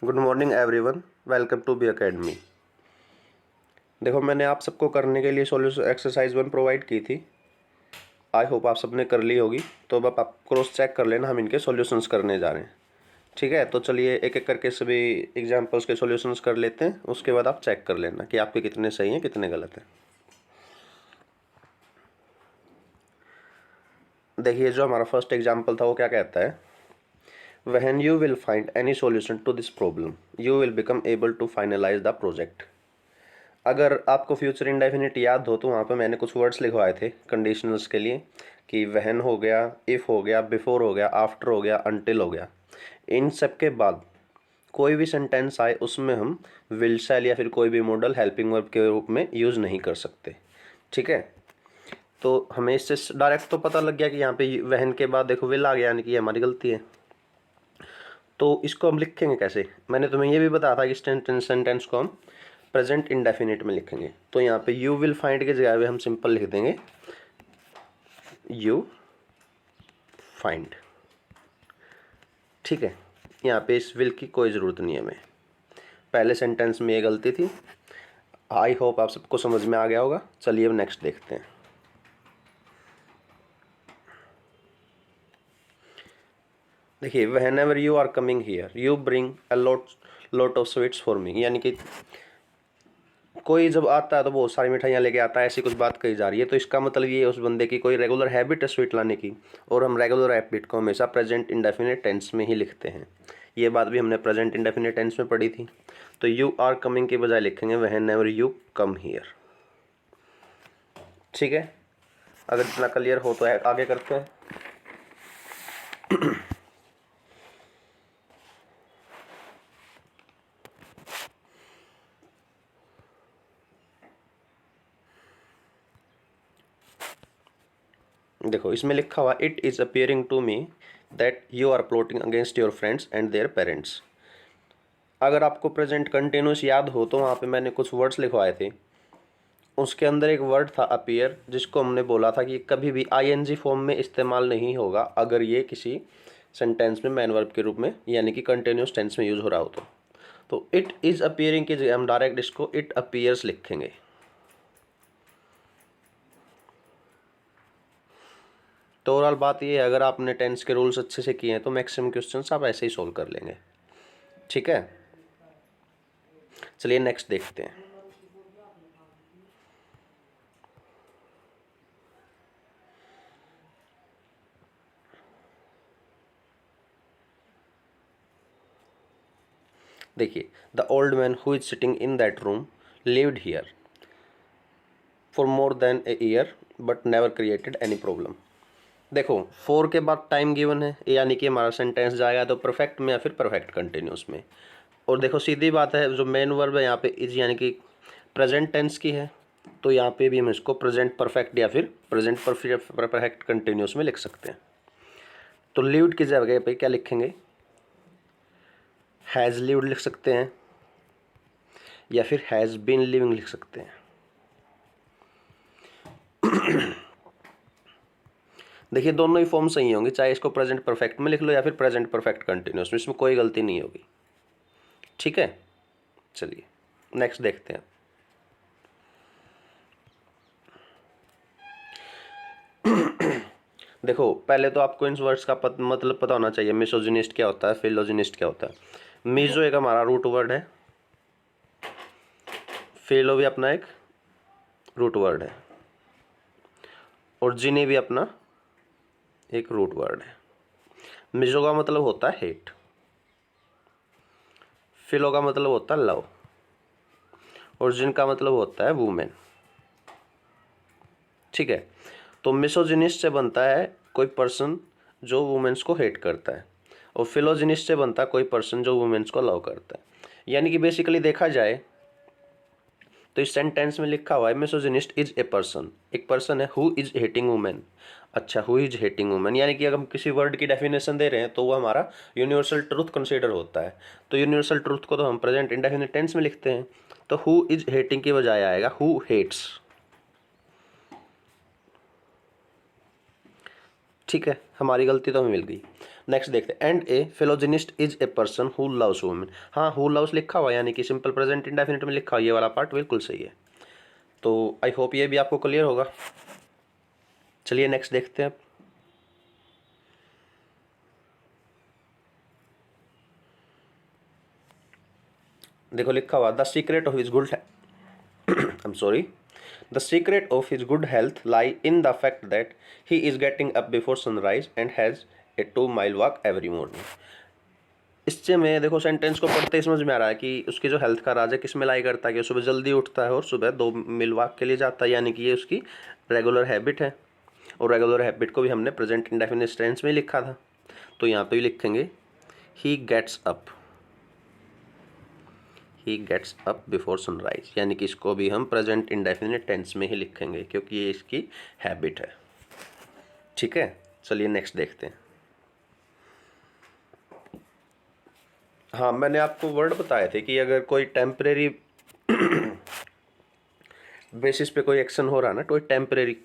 Good morning everyone, welcome to B academy. देखो, मैंने आप सबको करने के लिए सॉल्यूशन एक्सरसाइज 1 प्रोवाइड की थी। आई होप आप सबने कर ली होगी। तो अब आप क्रॉस चेक कर लेना, हम इनके सॉल्यूशंस करने जा रहे हैं। ठीक है, तो चलिए एक एक करके सभी एग्जांपल्स के सॉल्यूशंस कर लेते हैं। उसके बाद आप चेक कर लेना कि आपके कितने सही हैं कितने गलत हैं। देखिए, जो हमारा फर्स्ट एग्जाम्पल था वो क्या कहता है, When you will find any solution to this problem, you will become able to finalize the project। अगर आपको फ्यूचर इंडेफिनिट याद हो तो वहाँ पे मैंने कुछ वर्ड्स लिखवाए थे कंडीशनल्स के लिए, कि वहन हो गया, इफ़ हो गया, बिफोर हो गया, आफ्टर हो गया, अनटिल हो गया। इन सब के बाद कोई भी सेंटेंस आए उसमें हम विल शैल या फिर कोई भी मॉडल हेल्पिंग वर्ब के रूप में यूज़ नहीं कर सकते। ठीक है, तो हमें इससे डायरेक्ट तो पता लग गया कि यहाँ पे वहन के बाद देखो विल आ गया, यानी कि ये हमारी गलती है। तो इसको हम लिखेंगे कैसे, मैंने तुम्हें ये भी बताया था कि सेंटेंस को हम प्रेजेंट इंडेफिनिट में लिखेंगे। तो यहाँ पे यू विल फाइंड के जगह पे हम सिंपल लिख देंगे यू फाइंड। ठीक है, यहाँ पे इस विल की कोई ज़रूरत नहीं है हमें। पहले सेंटेंस में ये गलती थी। आई होप आप सबको समझ में आ गया होगा। चलिए अब नेक्स्ट देखते हैं। देखिए, whenever you are coming here you bring a lot of sweets for me, यानी कि कोई जब आता है तो बहुत सारी मिठाइयाँ लेके आता है, ऐसी कुछ बात कही जा रही है। तो इसका मतलब ये उस बंदे की कोई रेगुलर हैबिट है स्वीट लाने की, और हम रेगुलर हैबिट को हमेशा प्रेजेंट इंडेफिनिट टेंस में ही लिखते हैं। ये बात भी हमने प्रेजेंट इंडेफिनिट टेंस में पढ़ी थी। तो यू आर कमिंग के बजाय लिखेंगे when ever you come here. ठीक है, अगर इतना क्लियर हो तो आगे करते हैं। देखो, इसमें लिखा हुआ it is appearing to me that you are plotting against your friends and their parents. अगर आपको प्रेजेंट कंटिन्यूस याद हो तो वहाँ पे मैंने कुछ वर्ड्स लिखवाए थे। उसके अंदर एक वर्ड था अपीयर, जिसको हमने बोला था कि कभी भी आईएनजी फॉर्म में इस्तेमाल नहीं होगा अगर ये किसी सेंटेंस में मैन वर्ब के रूप में यानी कि कंटिन्यूस टेंस में यूज़ हो रहा हो तो इट इज़ अपीयरिंग की जगह हम डायरेक्ट इसको इट अपीयर्स लिखेंगे। तो ओवरऑल बात ये है, अगर आपने टेंस के रूल्स अच्छे से किए हैं तो मैक्सिमम क्वेश्चंस आप ऐसे ही सोल्व कर लेंगे। ठीक है, चलिए नेक्स्ट देखते हैं। देखिए, the old man who is sitting in that room lived here for more than a year but never created any problem. देखो, फोर के बाद टाइम गिवन है, यानी कि हमारा सेंटेंस जाएगा तो परफेक्ट में या फिर परफेक्ट कंटिन्यूस में। और देखो सीधी बात है, जो मेन वर्ब है यहाँ पे इज यानी कि प्रेजेंट टेंस की है, तो यहाँ पे भी हम इसको प्रेजेंट परफेक्ट या फिर प्रेजेंट परफेक्ट कंटिन्यूस में लिख सकते हैं। तो लिव्ड की जगह पे क्या लिखेंगे, हैज़ लिव्ड लिख सकते हैं या फिर हैज़ बीन लिविंग लिख सकते हैं। देखिए, दोनों ही फॉर्म सही होंगे, चाहे इसको प्रेजेंट परफेक्ट में लिख लो या फिर प्रेजेंट परफेक्ट कंटिन्यूस में, इसमें कोई गलती नहीं होगी। ठीक है, चलिए नेक्स्ट देखते हैं। देखो, पहले तो आपको इन वर्ड्स का मतलब पता होना चाहिए। मिसोजिनिस्ट क्या होता है, फिलोजिनिस्ट क्या होता है। मिसो एक हमारा रूट वर्ड है, फिलो भी अपना एक रूट वर्ड है, और जिने भी अपना एक रूट वर्ड है। मिसो का मतलब होता है हेट, फिलो का मतलब होता है लव, और जिन का मतलब होता है वुमेन। ठीक है, तो मिसोजिनिस्ट से बनता है कोई पर्सन जो वुमेन्स को हेट करता है, और फिलोजिनिस्ट से बनता है कोई पर्सन जो वुमेन्स को लव करता है। यानी कि बेसिकली देखा जाए तो इस सेंटेंस में लिखा हुआ है मिसोजिनिस्ट इज ए पर्सन, एक पर्सन है हु इज हेटिंग वुमेन। अच्छा, हु इज हेटिंग वुमेन, यानी कि अगर हम किसी वर्ड की डेफिनेशन दे रहे हैं तो वो हमारा यूनिवर्सल ट्रूथ कंसीडर होता है। तो यूनिवर्सल ट्रूथ को तो हम प्रेजेंट इंडेफिनिट टेंस में लिखते हैं। तो हु इज हेटिंग की बजाय आएगा हु हेट्स। ठीक है, हमारी गलती तो हमें मिल गई। नेक्स्ट देखते हैं, and A फिलोजिनिस्ट is a person who loves women. हाँ, हु लव्स लिखा हुआ यानी कि सिंपल प्रेजेंट इंडेफिनिट में लिखा हुआ, ये वाला पार्ट बिल्कुल सही है। तो आई होप ये भी आपको क्लियर होगा। चलिए नेक्स्ट देखते हैं। देखो लिखा हुआ, the secret of his good I am sorry, the secret of his good health lie in the fact that he is getting up before sunrise and has a 2 mile walk every morning. इससे में देखो sentence को पढ़ते ही समझ में आ रहा है कि उसकी जो हेल्थ का राज है किस में लाई करता है कि सुबह जल्दी उठता है और सुबह 2 मील वॉक के लिए जाता है, यानी कि ये उसकी रेगुलर हैबिट है। और रेगुलर हैबिट को भी हमने प्रेजेंट इंडेफिनिट टेंस में लिखा था, तो यहाँ पे भी लिखेंगे he gets up, he gets up before sunrise, यानी कि इसको भी हम प्रेजेंट इंडेफिनिट टेंस में ही लिखेंगे क्योंकि ये इसकी हैबिट है। ठीक है, चलिए नेक्स्ट देखते हैं। हाँ, मैंने आपको वर्ड बताए थे कि अगर कोई टेम्परेरी बेसिस पे कोई एक्शन हो रहा है ना, कोई टेम्परेरी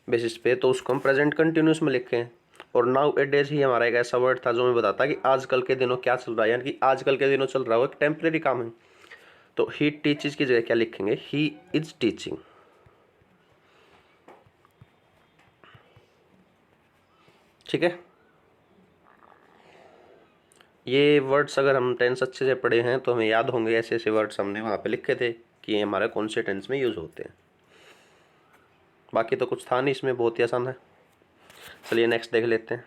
बेसिस पे, तो उसको हम प्रेजेंट कंटिन्यूस में लिखें। और नाउ ए डेज ही हमारा एक ऐसा वर्ड था जो हमें बताता है कि आजकल के दिनों क्या चल रहा है, यानी कि आजकल के दिनों चल रहा हो एक टेम्परेरी काम है। तो ही टीचेज की जगह क्या लिखेंगे, ही इज टीचिंग। ठीक है, ये वर्ड्स अगर हम टेंस अच्छे से पढ़े हैं तो हमें याद होंगे, ऐसे ऐसे वर्ड्स हमने वहाँ पे लिखे थे कि ये हमारे कौन से टेंस में यूज़ होते हैं। बाकी तो कुछ था नहीं इसमें, बहुत ही आसान है। चलिए नेक्स्ट देख लेते हैं।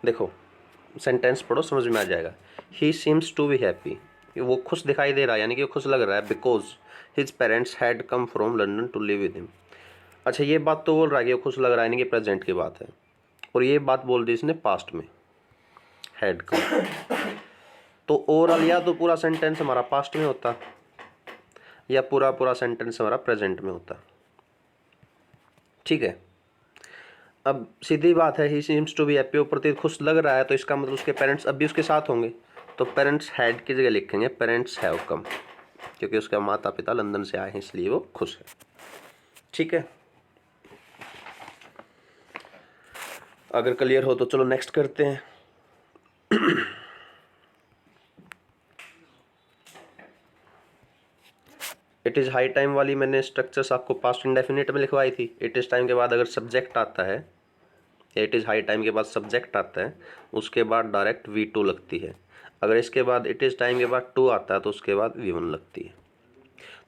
देखो सेंटेंस पढ़ो, समझ में आ जाएगा। He seems to be happy, वो खुश दिखाई दे रहा है, यानी कि वो खुश लग रहा है, because his parents had come from London to live with him. अच्छा, ये बात तो बोल रहा है कि वो खुश लग रहा है, यानी कि प्रेजेंट की बात है, और ये बात बोल दी इसने पास्ट में, हैड कम। तो ओवरऑल या तो पूरा सेंटेंस हमारा पास्ट में होता या पूरा पूरा सेंटेंस हमारा प्रेजेंट में होता। ठीक है, अब सीधी बात है, he seems to be happy, प्रतीत खुश लग रहा है, तो इसका मतलब उसके पेरेंट्स अब भी उसके साथ होंगे, तो पेरेंट्स हैड की जगह लिखेंगे पेरेंट्स हैव कम, क्योंकि उसके माता पिता लंदन से आए हैं इसलिए वो खुश है। ठीक है, अगर क्लियर हो तो चलो नेक्स्ट करते हैं। इट इज़ हाई टाइम वाली मैंने स्ट्रक्चर्स आपको पास्ट इंडेफिनिट में लिखवाई थी। इट इज़ टाइम के बाद अगर सब्जेक्ट आता है, इट इज़ हाई टाइम के बाद सब्जेक्ट आता है, उसके बाद डायरेक्ट V2 लगती है। अगर इसके बाद इट इज़ टाइम के बाद टू आता है तो उसके बाद V1 लगती है।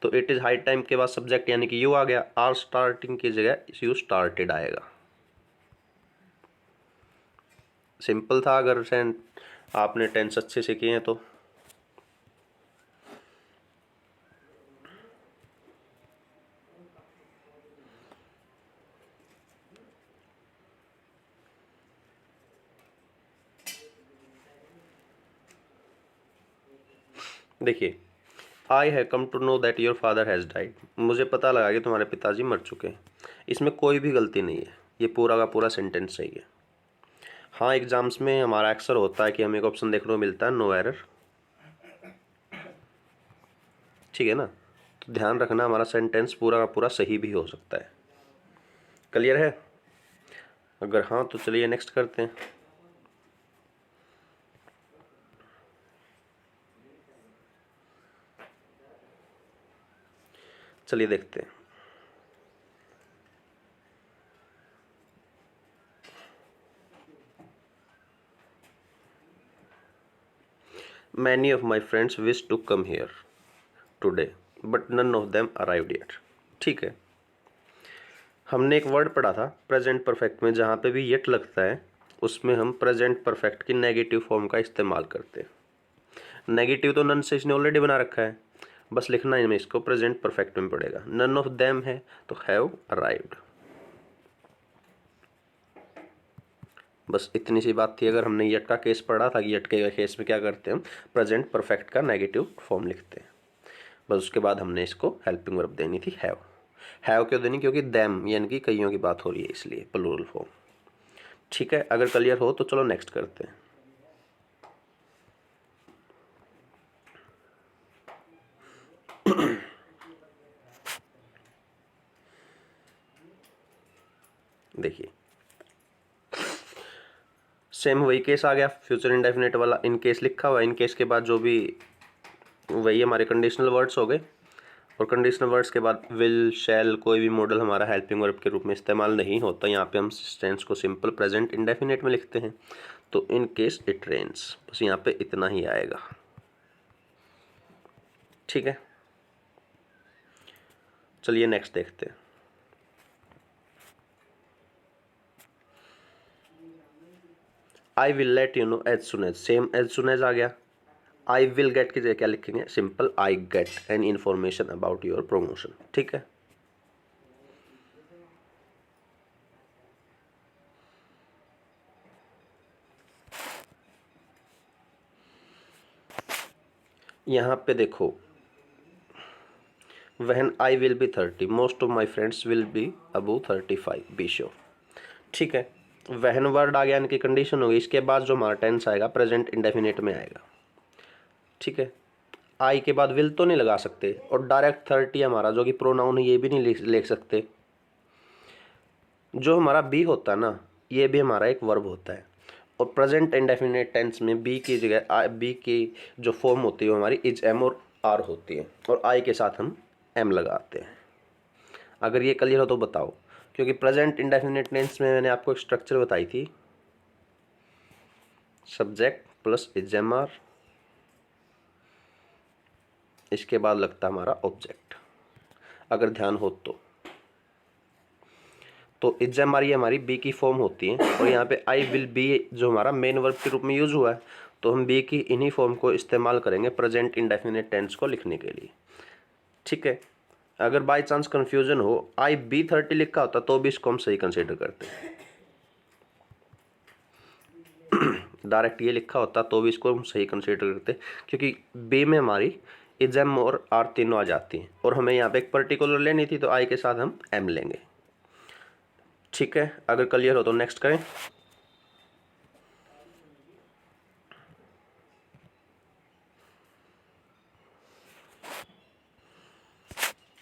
तो इट इज़ हाई टाइम के बाद सब्जेक्ट यानी कि यू आ गया, आर स्टार्टिंग की जगह यू स्टार्टेड आएगा। सिंपल था, अगर आपने टेंस अच्छे से किए हैं तो। देखिए, I have come to know that your father has died, मुझे पता लगा कि तुम्हारे पिताजी मर चुके हैं। इसमें कोई भी गलती नहीं है, ये पूरा का पूरा सेंटेंस सही है। हाँ, एग्जाम्स में हमारा अक्सर होता है कि हमें एक ऑप्शन देखने को मिलता है नो एरर। ठीक है ना, तो ध्यान रखना हमारा सेंटेंस पूरा का पूरा सही भी हो सकता है। क्लियर है? अगर हाँ तो चलिए नेक्स्ट करते हैं। चलिए देखते हैं। Many of my friends wish to come here today but none of them arrived yet. ठीक है, हमने एक वर्ड पढ़ा था प्रेजेंट परफेक्ट में, जहाँ पे भी येट लगता है उसमें हम प्रेजेंट परफेक्ट की नेगेटिव फॉर्म का इस्तेमाल करते हैं। नेगेटिव तो नन से इसने ऑलरेडी बना रखा है, बस लिखना ही में इसको प्रेजेंट परफेक्ट में पड़ेगा। नन ऑफ देम है तो हैव अराइव्ड, बस इतनी सी बात थी। अगर हमने येट का केस पढ़ा था कि येट के केस में क्या करते हैं, हम प्रेजेंट परफेक्ट का नेगेटिव फॉर्म लिखते हैं, बस उसके बाद हमने इसको हेल्पिंग वर्ब देनी थी हैव। हैव क्यों देनी, क्योंकि देम यानी कि कईयों की बात हो रही है इसलिए प्लूरल फॉर्म। ठीक है, अगर क्लियर हो तो चलो नेक्स्ट करते हैं। देखिए सेम वही केस आ गया, फ्यूचर इंडेफिनिट वाला इन केस लिखा हुआ है। इन केस के बाद जो भी वही हमारे कंडीशनल वर्ड्स हो गए, और कंडीशनल वर्ड्स के बाद विल शैल कोई भी मॉडल हमारा हेल्पिंग वर्ब के रूप में इस्तेमाल नहीं होता। यहाँ पे हम टेंस को सिंपल प्रेजेंट इंडेफिनिट में लिखते हैं। तो इन केस इट रेन्स, बस यहाँ पे इतना ही आएगा। ठीक है, चलिए नेक्स्ट देखते हैं। I will let you know as soon as, same as soon as आ गया। आई विल गेट की जगह क्या लिखेंगे, simple I get an information about your promotion. ठीक है, यहाँ पे देखो, when I will be 30 most of my friends will be above 35 be sure. ठीक है, व्हेन वर्ड आ गया, इनकी कंडीशन होगी। इसके बाद जो हमारा टेंस आएगा प्रेजेंट इंडेफिनिट में आएगा। ठीक है, आई के बाद विल तो नहीं लगा सकते, और डायरेक्ट 30 हमारा जो कि प्रोनाउन है ये भी नहीं लिख सकते। जो हमारा बी होता है ना, ये भी हमारा एक वर्ब होता है, और प्रेजेंट इंडेफिनिट टेंस में बी की जगह बी की जो फॉर्म होती है वो हमारी इज एम और आर होती है, और आई के साथ हम एम लगाते हैं। अगर ये क्लियर हो तो बताओ, क्योंकि प्रेजेंट इंडेफिनिट टेंस में मैंने आपको एक स्ट्रक्चर बताई थी, subject plus is am are, इसके बाद लगता है हमारा ऑब्जेक्ट, अगर ध्यान हो तो इज एम आर ये हमारी बी की फॉर्म होती है, और यहाँ पे आई विल बी जो हमारा मेन वर्ब के रूप में यूज हुआ है, तो हम बी की इन्हीं फॉर्म को इस्तेमाल करेंगे प्रेजेंट इंडेफिनिट टेंस को लिखने के लिए। ठीक है, अगर बाई चांस कंफ्यूजन हो, आई बी 30 लिखा होता तो भी इसको हम सही कंसिडर करते हैं। डायरेक्ट ये लिखा होता तो भी इसको हम सही कंसिडर करते, क्योंकि बी में हमारी इज एम और आर तीनों आ जाती हैं, और हमें यहाँ पे एक पर्टिकुलर लेनी थी, तो आई के साथ हम एम लेंगे। ठीक है, अगर क्लियर हो तो नेक्स्ट करें।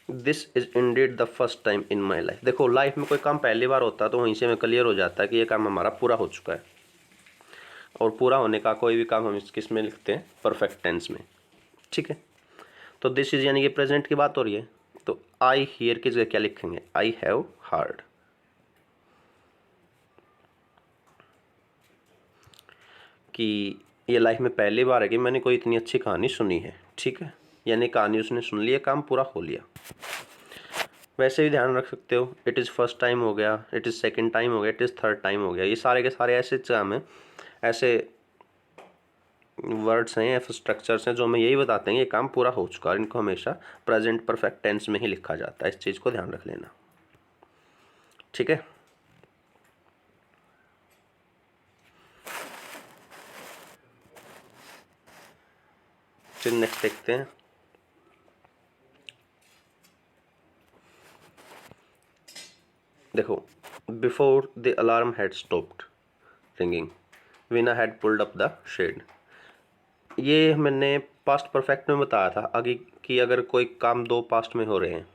This is Indeed the first time in my life. देखो लाइफ में कोई काम पहली बार होता है तो वहीं से हमें क्लियर हो जाता है कि ये काम हमारा पूरा हो चुका है, और पूरा होने का कोई भी काम हम किस में लिखते हैं, परफेक्ट टेंस में। ठीक है, तो दिस इज यानी कि प्रेजेंट की बात हो रही है, तो आई हियर की जगह क्या लिखेंगे, आई हैव हर्ड। कि ये लाइफ में पहली बार है कि मैंने कोई इतनी अच्छी कहानी सुनी है। ठीक है, यानी कहानी उसने सुन ली, काम पूरा हो लिया। वैसे भी ध्यान रख सकते हो, इट इज़ फर्स्ट टाइम हो गया, इट इज़ सेकंड टाइम हो गया, इट इज़ थर्ड टाइम हो गया। ये सारे के सारे ऐसे काम हैं, ऐसे वर्ड्स हैं या फिर स्ट्रक्चर्स हैं जो हमें यही बताते हैं ये काम पूरा हो चुका है। इनको हमेशा प्रेजेंट परफेक्ट टेंस में ही लिखा जाता है, इस चीज़ को ध्यान रख लेना। ठीक है, फिर नेक्स्ट देखते हैं। देखो, before the alarm had stopped ringing Veena had pulled up the shade. ये मैंने पास्ट परफेक्ट में बताया था आगे कि अगर कोई काम दो पास्ट में हो रहे हैं,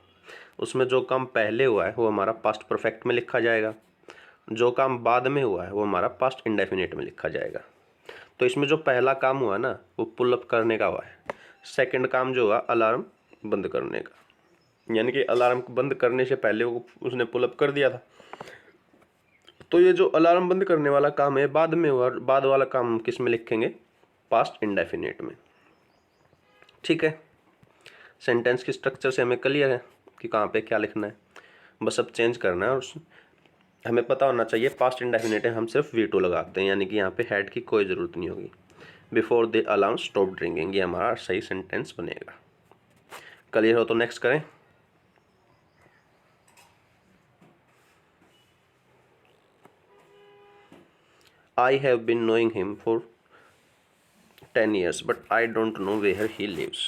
उसमें जो काम पहले हुआ है वो हमारा पास्ट परफेक्ट में लिखा जाएगा, जो काम बाद में हुआ है वो हमारा पास्ट इंडेफिनिट में लिखा जाएगा। तो इसमें जो पहला काम हुआ ना वो पुल अप करने का हुआ है, सेकंड काम जो हुआ अलार्म बंद करने का, यानी कि अलार्म बंद करने से पहले वो उसने पुल अप कर दिया था। तो ये जो अलार्म बंद करने वाला काम है बाद में हुआ, बाद वाला काम किस में लिखेंगे, पास्ट इंडेफिनिट में। ठीक है, सेंटेंस की स्ट्रक्चर से हमें क्लियर है कि कहाँ पे क्या लिखना है, बस अब चेंज करना है। और हमें पता होना चाहिए पास्ट इंडेफिनिट है, हम सिर्फ वी टू लगाते हैं, यानी कि यहाँ पे हैड की कोई ज़रूरत नहीं होगी। Before the alarm stop drinking, ये हमारा सही सेंटेंस बनेगा। क्लियर हो तो नेक्स्ट करें। I have been knowing him for 10 years, but I don't know where he lives.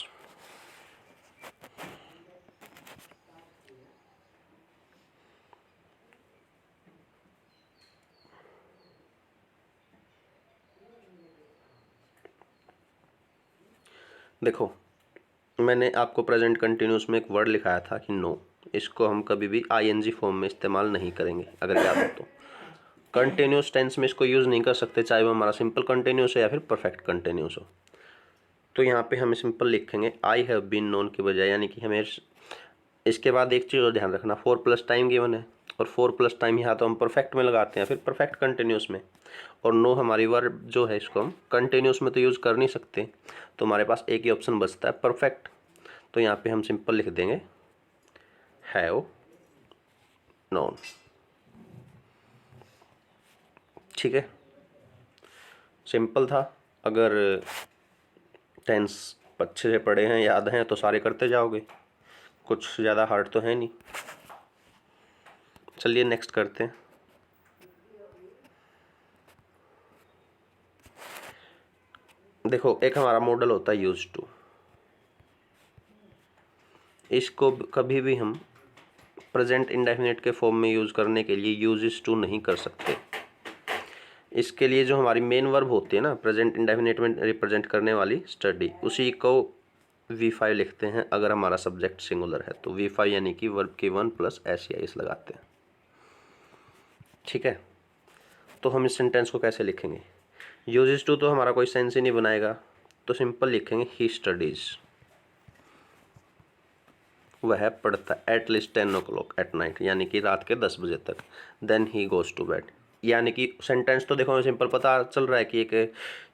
देखो मैंने आपको प्रेजेंट कंटिन्यूस में एक वर्ड लिखाया था कि नो, इसको हम कभी भी आईएनजी फॉर्म में इस्तेमाल नहीं करेंगे। अगर याद हो तो कंटिन्यूस टेंस में इसको यूज़ नहीं कर सकते, चाहे वो हमारा सिंपल कंटिन्यूस हो या फिर परफेक्ट कंटिन्यूस हो। तो यहाँ पे हम सिंपल लिखेंगे आई हैव बीन नोन के बजाय, यानी कि हमें इसके बाद एक चीज़ और ध्यान रखना, 4+ टाइम गिवन है और 4+ टाइम यहाँ तो हम परफेक्ट में लगाते हैं, फिर परफेक्ट कंटिन्यूस में, और नो हमारी वर्ब जो है इसको हम कंटिन्यूस में तो यूज़ कर नहीं सकते, तो हमारे पास एक ही ऑप्शन बचता है परफेक्ट। तो यहाँ पे हम सिंपल लिख देंगे हैव नोन। ठीक है, सिंपल था। अगर टेंस अच्छे से पढ़े हैं, याद हैं, तो सारे करते जाओगे, कुछ ज़्यादा हार्ड तो है नहीं। चलिए नेक्स्ट करते हैं। देखो, एक हमारा मॉडल होता है यूज टू। इसको कभी भी हम प्रेजेंट इंडेफिनिट के फॉर्म में यूज़ करने के लिए यूजेस टू नहीं कर सकते। इसके लिए जो हमारी मेन वर्ब होती है ना, प्रेजेंट इंडेफिनिट में रिप्रेजेंट करने वाली स्टडी, उसी को V5 लिखते हैं। अगर हमारा सब्जेक्ट सिंगुलर है तो V5 यानी कि वर्ब के 1 + SEIS लगाते हैं। ठीक है, तो हम इस सेंटेंस को कैसे लिखेंगे? यूजेस टू तो हमारा कोई सेंस ही नहीं बनाएगा, तो सिंपल लिखेंगे ही स्टडीज़, वह पढ़ता एटलीस्ट 10 o'clock एट नाइट, यानी कि रात के 10 बजे तक। Then he goes to bed, यानी कि सेंटेंस तो देखो हमें सिंपल पता चल रहा है कि एक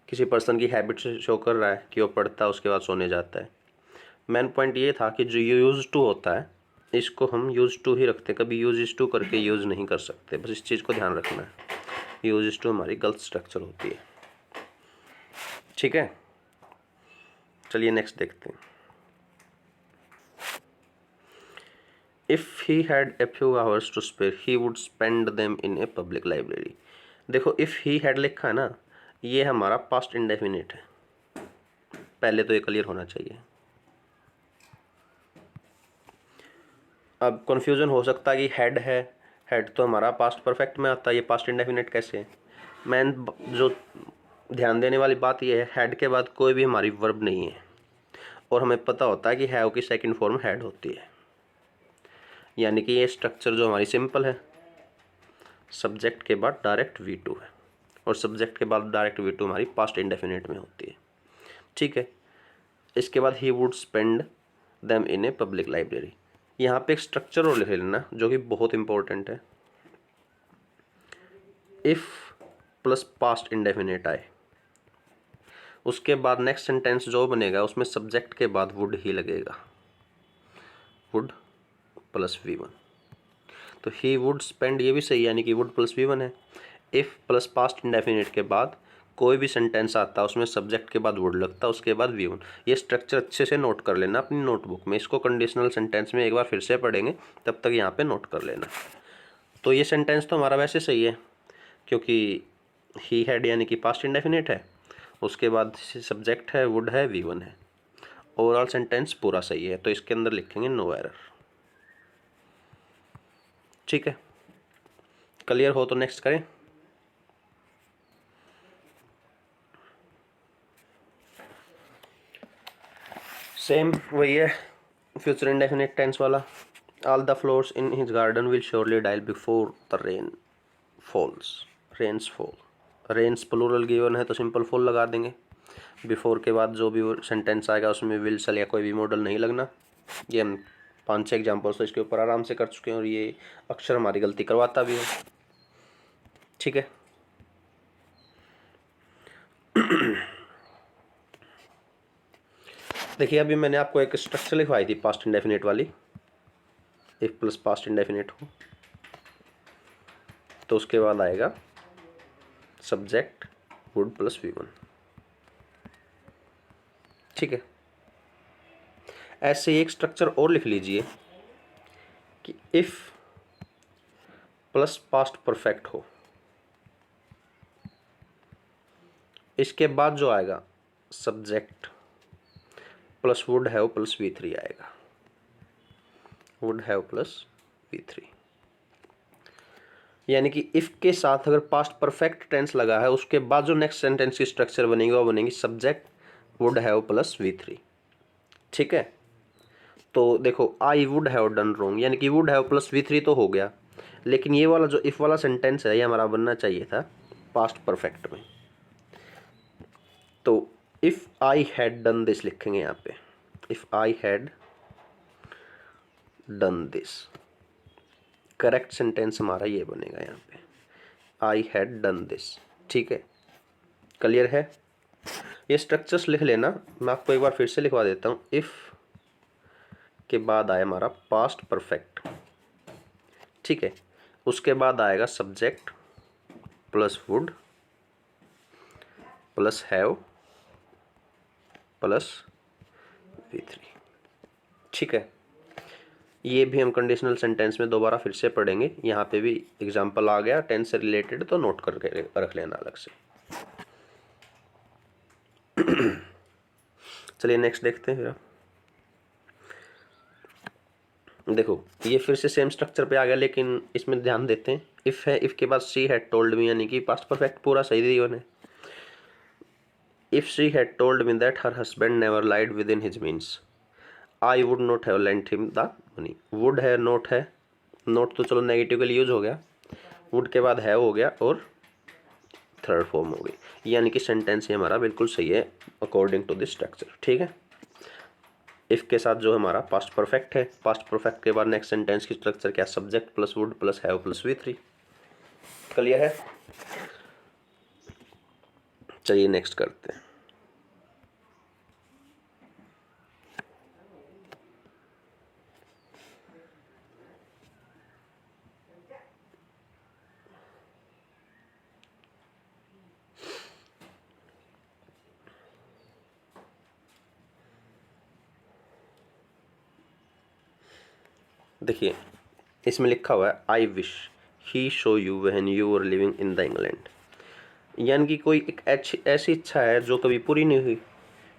किसी पर्सन की हैबिट से शो कर रहा है कि वो पढ़ता है उसके बाद सोने जाता है। मेन पॉइंट ये था कि जो यूज टू होता है इसको हम यूज टू ही रखते हैं, कभी यूज टू करके यूज़ नहीं कर सकते, बस इस चीज़ को ध्यान रखना है। यूज टू हमारी गलत स्ट्रक्चर होती है। ठीक है, चलिए नेक्स्ट देखते हैं। If he had a few hours to spare he would spend them in a public library. देखो, इफ़ ही हैड लिखा है ना, ये हमारा पास्ट इंडेफिनिट है, पहले तो ये क्लियर होना चाहिए। अब कन्फ्यूज़न हो सकता है कि हेड है, हेड तो हमारा पास्ट परफेक्ट में आता है, ये पास्ट इंडेफिनिट कैसे है? मैन जो ध्यान देने वाली बात ये है, हेड के बाद कोई भी हमारी वर्ब नहीं है, और हमें पता होता है कि हैव की सेकंड फॉर्म हेड होती है, यानी कि ये स्ट्रक्चर जो हमारी सिंपल है, सब्जेक्ट के बाद डायरेक्ट V2 है, और सब्जेक्ट के बाद डायरेक्ट V2 हमारी पास्ट इंडेफिनिट में होती है। ठीक है, इसके बाद ही would spend them in a public library. यहाँ पे एक स्ट्रक्चर और लिख लेना जो कि बहुत इंपॉर्टेंट है। इफ़ प्लस पास्ट इंडेफिनिट आए, उसके बाद नेक्स्ट सेंटेंस जो बनेगा उसमें सब्जेक्ट के बाद वुड ही लगेगा, वुड प्लस V1। तो ही वुड स्पेंड ये भी सही, यानी कि वुड प्लस V1 है। इफ़ प्लस पास्ट इंडेफिनिट के बाद कोई भी सेंटेंस आता है उसमें सब्जेक्ट के बाद वुड लगता है, उसके बाद V1। ये स्ट्रक्चर अच्छे से नोट कर लेना अपनी नोटबुक में, इसको कंडीशनल सेंटेंस में एक बार फिर से पढ़ेंगे, तब तक यहाँ पे नोट कर लेना। तो ये सेंटेंस तो हमारा वैसे सही है, क्योंकि ही हैड यानी कि पास्ट इंडेफिनिट है, उसके बाद सब्जेक्ट है, वुड है, V1 है, ओवरऑल सेंटेंस पूरा सही है, तो इसके अंदर लिखेंगे नो एरर। ठीक है, क्लियर हो तो नेक्स्ट करें। सेम वही है, फ्यूचर इंडेफिनिट टेंस वाला। All the flowers in his garden will surely die before the rain falls, rains fall. Rains plural given है तो सिंपल फॉल लगा देंगे। बिफोर के बाद जो भी सेंटेंस आएगा उसमें विल सल या कोई भी मॉडल नहीं लगना। ये हम 5-6 एग्जाम्पल्स तो इसके ऊपर आराम से कर चुके हैं, और ये अक्सर हमारी गलती करवाता भी है। ठीक है, देखिए अभी मैंने आपको एक स्ट्रक्चर लिखवाई थी पास्ट इंडेफिनिट वाली। इफ प्लस पास्ट इंडेफिनिट हो तो उसके बाद आएगा सब्जेक्ट वुड प्लस V1। ठीक है, ऐसे ही एक स्ट्रक्चर और लिख लीजिए कि इफ प्लस पास्ट परफेक्ट हो, इसके बाद जो आएगा subject plus would have plus V3 आएगा, वुड हैव प्लस V3। यानी कि इफ के साथ अगर पास्ट परफेक्ट टेंस लगा है, उसके बाद जो नेक्स्ट सेंटेंस की स्ट्रक्चर बनेगी वो बनेगी subject would have plus V3। ठीक है। तो देखो I would have done wrong, यानी कि वुड हैव प्लस V3 तो हो गया, लेकिन ये वाला जो इफ़ वाला सेंटेंस है ये हमारा बनना चाहिए था पास्ट परफेक्ट में। तो if I had done this लिखेंगे यहाँ पे, if I had done this, correct sentence हमारा ये बनेगा यहाँ पे, आई हैड डन दिस। ठीक है, क्लियर है। ये स्ट्रक्चर्स लिख लेना, मैं आपको एक बार फिर से लिखवा देता हूँ। इफ़ के बाद आया हमारा पास्ट परफेक्ट, ठीक है, उसके बाद आएगा subject plus would plus have plus V3। ठीक है, ये भी हम कंडीशनल सेंटेंस में दोबारा फिर से पढ़ेंगे। यहाँ पे भी एग्जांपल आ गया टेंस से रिलेटेड, तो नोट करके रख लेना अलग से। चलिए नेक्स्ट देखते हैं। फिर देखो ये फिर से सेम स्ट्रक्चर पे आ गया, लेकिन इसमें ध्यान देते हैं। इफ़ है, इफ़ के बाद शी हैड टोल्ड मी, यानी कि पास्ट परफेक्ट पूरा सही दिया उन्हें। If she had told me that her husband never lied within his means, I would not have lent him the money. Would है, नोट है, नोट तो चलो नेगेटिव के लिए यूज हो गया, वुड के बाद है हो गया और थर्ड फॉर्म हो गई, यानी कि सेंटेंस ये हमारा बिल्कुल सही है अकॉर्डिंग टू दिस स्ट्रक्चर। ठीक है, इफ़ के साथ जो हमारा पास्ट परफेक्ट है, पास्ट परफेक्ट के बाद नेक्स्ट सेंटेंस की स्ट्रक्चर क्या, subject plus would plus have plus V3। Clear है। चलिए नेक्स्ट करते हैं। देखिए इसमें लिखा हुआ है I wish he show you when you were living in the England, यानी कि कोई एक ऐसी इच्छा है जो कभी पूरी नहीं हुई।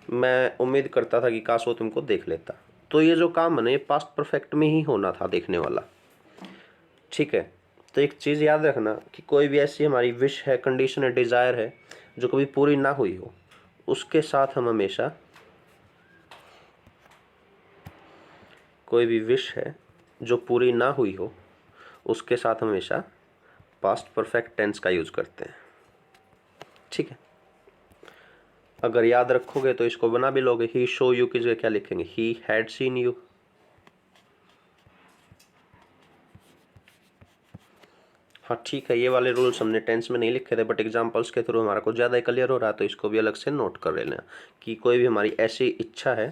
मैं उम्मीद करता था कि काश वो तुमको देख लेता। तो ये जो काम है ना, ये पास्ट परफेक्ट में ही होना था देखने वाला। ठीक है, तो एक चीज़ याद रखना कि कोई भी ऐसी हमारी विश है, कंडीशन है, डिज़ायर है जो कभी पूरी ना हुई हो, उसके साथ हम हमेशा, कोई भी विश है जो पूरी ना हुई हो उसके साथ हमेशा पास्ट परफेक्ट टेंस का यूज़ करते हैं। ठीक है, अगर याद रखोगे तो इसको बना भी लोगे। ही शो यू की जगह क्या लिखेंगे, ही हैड सीन यू। हाँ ठीक है, ये वाले रूल्स हमने टेंस में नहीं लिखे थे, बट एग्जांपल्स के थ्रू हमारा कुछ ज़्यादा ही क्लियर हो रहा है, तो इसको भी अलग से नोट कर लेना कि कोई भी हमारी ऐसी इच्छा है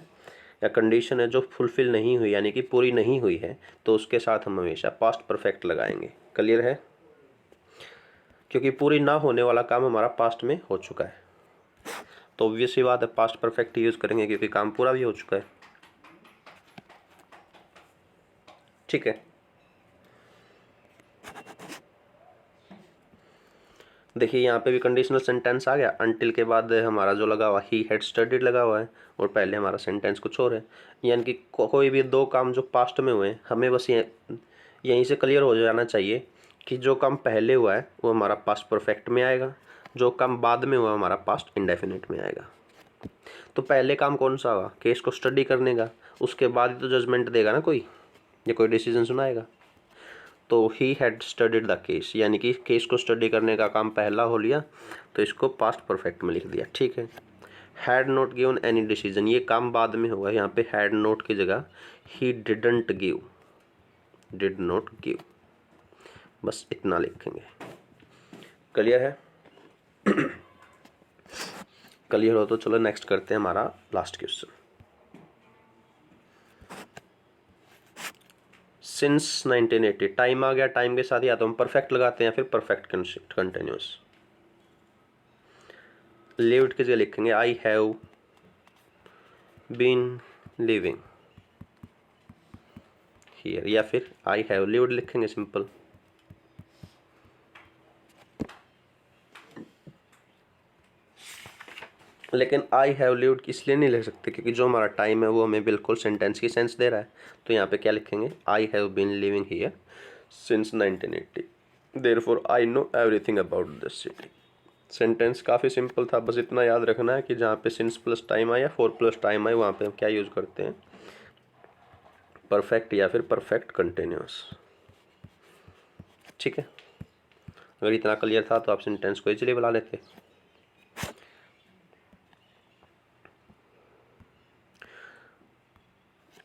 या कंडीशन है जो फुलफिल नहीं हुई, यानी कि पूरी नहीं हुई है, तो उसके साथ हम हमेशा पास्ट परफेक्ट लगाएंगे। क्लियर है, क्योंकि पूरी ना होने वाला काम हमारा पास्ट में हो चुका है, तो ऑब्वियस ही बात है पास्ट परफेक्ट यूज़ करेंगे क्योंकि काम पूरा भी हो चुका है। ठीक है, देखिए यहाँ पे भी कंडीशनल सेंटेंस आ गया। अनटिल के बाद हमारा जो लगा हुआ ही हैड स्टडीड लगा हुआ है, और पहले हमारा सेंटेंस कुछ और है, यानी कि कोई भी दो काम जो पास्ट में हुए हमें बस यहीं से क्लियर हो जाना चाहिए कि जो काम पहले हुआ है वो हमारा पास्ट परफेक्ट में आएगा, जो काम बाद में हुआ हमारा पास्ट इंडेफिनिट में आएगा। तो पहले काम कौन सा होगा, केस को स्टडी करने का, उसके बाद ही तो जजमेंट देगा ना कोई, या कोई डिसीजन सुनाएगा। तो he had studied the case, यानी कि केस को स्टडी करने का काम पहला हो लिया, तो इसको पास्ट परफेक्ट में लिख दिया। ठीक है, had not given any decision, ये काम बाद में होगा, यहाँ पे हैड नॉट की जगह he didn't give, did not give, बस इतना लिखेंगे। क्लियर है। क्लियर हो तो चलो नेक्स्ट करते हैं हमारा लास्ट क्वेश्चन। सिंस 1980, टाइम आ गया, टाइम के साथ या तो हम परफेक्ट लगाते हैं या फिर परफेक्ट कंटिन्यूस। लिव्ड की जगह लिखेंगे I have been living here, या फिर आई हैव लिव्ड लिखेंगे सिंपल। लेकिन आई हैव लिव्ड इसलिए नहीं लिख सकते क्योंकि जो हमारा टाइम है वो हमें बिल्कुल सेंटेंस की सेंस दे रहा है। तो यहाँ पे क्या लिखेंगे, I have been living here since 1980, therefore I know everything about this city. Sentence काफ़ी सिंपल था, बस इतना याद रखना है कि जहाँ पे सिंस प्लस टाइम आए या फोर प्लस टाइम आए वहाँ पे हम क्या यूज़ करते हैं, परफेक्ट या फिर परफेक्ट कंटिन्यूस। ठीक है, अगर इतना क्लियर था तो आप सेंटेंस को इजीली बना लेते।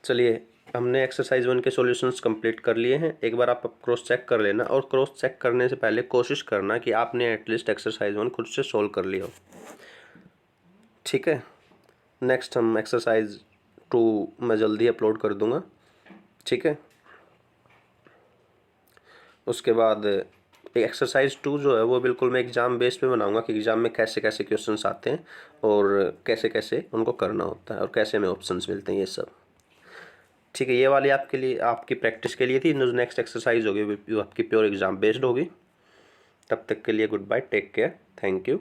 चलिए, हमने एक्सरसाइज 1 के सॉल्यूशंस कंप्लीट कर लिए हैं। एक बार आप क्रॉस चेक कर लेना, और क्रॉस चेक करने से पहले कोशिश करना कि आपने एटलीस्ट एक्सरसाइज 1 खुद से सोल्व कर लिया हो। ठीक है, नेक्स्ट हम एक्सरसाइज 2 मैं जल्दी अपलोड कर दूंगा। ठीक है, उसके बाद एक्सरसाइज 2 जो है वो बिल्कुल मैं एग्ज़ाम बेस पे बनाऊंगा कि एग्ज़ाम में कैसे कैसे क्वेश्चंस आते हैं और कैसे कैसे उनको करना होता है और कैसे हमें ऑप्शंस मिलते हैं, ये सब। ठीक है, ये वाली आपके लिए, आपकी प्रैक्टिस के लिए थी। जो नेक्स्ट एक्सरसाइज होगी वो आपकी प्योर एग्ज़ाम बेस्ड होगी। तब तक के लिए good bye, take care, thank you.